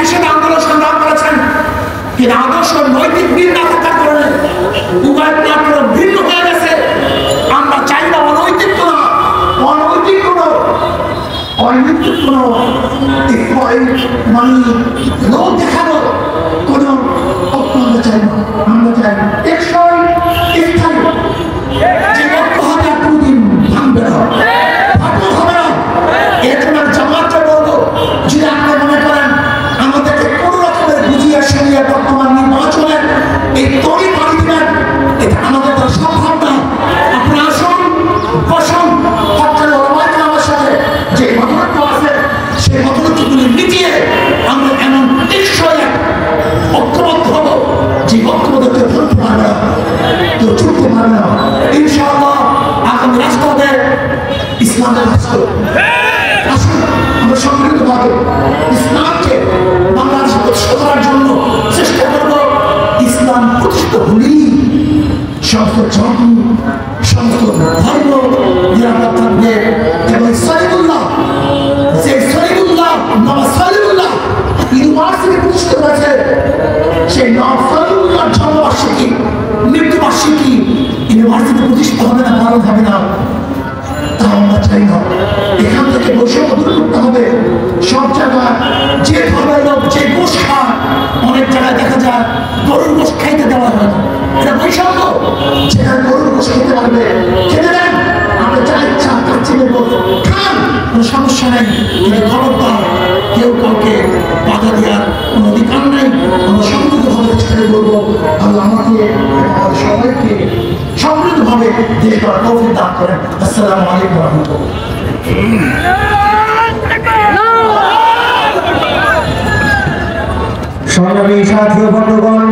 হিসেবে আন্দোলন সংগ্রাম করেছেন, কিন্তু আদর্শ নৈতিক দিন না থাকার কারণে উভয় মাত্র ভিন্ন হয়ে গেছে। আমরা চাই না অনৈতিক কোনো মানে লোক দেখানো কোনো আমরা চাই না। আমরা চাই টেকসই স্থায়ী যে লক্ষ্য হবে আর কোনদিন ভাঙবে না, ফাটল হবে না। এর জন্য জামাতটা বলবো, যদি আপনি মনে করেন আমাদেরকে কোনো রকমের বুঝিয়ে শুনিয়ে বর্তমান নির্বাচনের এই তরি পাড়ি দিবেন, এটা আমাদের দ্বারা সম্ভব না। আপনি আসুন, বসুন, আমার সাথে যে মতলক্ষ আছে সেই মতলক্ষগুলি মিটিয়ে আমরা এমন টেকসই ঐক্যবদ্ধ হব যে ঐক্যবদ্ধকে ধরতে পারবে না, কেউ ছুটতে পারবে না। ইনশাআল্লাহ আগামী রাষ্ট্র হবে ইসলামের রাষ্ট্র। আসুন আমরা সম্মিলিতভাবে ইসলামকে বাংলাদেশে প্রতিষ্ঠা করার জন্য চেষ্টা করব। ইসলাম প্রতিষ্ঠিত হলেই সমস্ত জাতি, সমস্ত ধর্ম নিরাপদ থাকবে। এবং সলিমুল্লাহ, যে সলিমুল্লাহ নবাব সলিমুল্লাহ ইউনিভার্সিটি প্রতিষ্ঠিত হয়েছে, সেই নবাব সলিমুল্লাহর জন্মবার্ষিকী, মৃত্যুবার্ষিকী ইউনিভার্সিটি প্রতিষ্ঠিত হবে না, পালন হবে না। তা আমরা চাই না। এখান থেকে বৈষম্য দূর করতে হবে। সব জায়গায় যে ধর্মের লোক যে গোশ খায়, অনেক জায়গায় দেখা যায় গরুর গোশ খাইতে দেওয়া হয় না, এটা বৈষম্য। যেখানে গরুর গোশ খেতে পারবে খেতে দেন, আমরা যা ইচ্ছা কাচ্ছি নেব, খান, কোনো সমস্যা নেই। কিন্তু খবরদার কেউ কাউকে বাধা দেওয়ার কোনো অধিকার নেই। আমরা সমৃদ্ধভাবে ছেড়ে বলবো, আল্লাহ আমাকে আমাদের সবাইকে সমৃদ্ধভাবে দেশ করার তৌফিক দান করেন। আসসালামু আলাইকুম ওয়া রাহমাতুল্লাহ। সংগ্রামী সাথী ও বন্ধুগণ,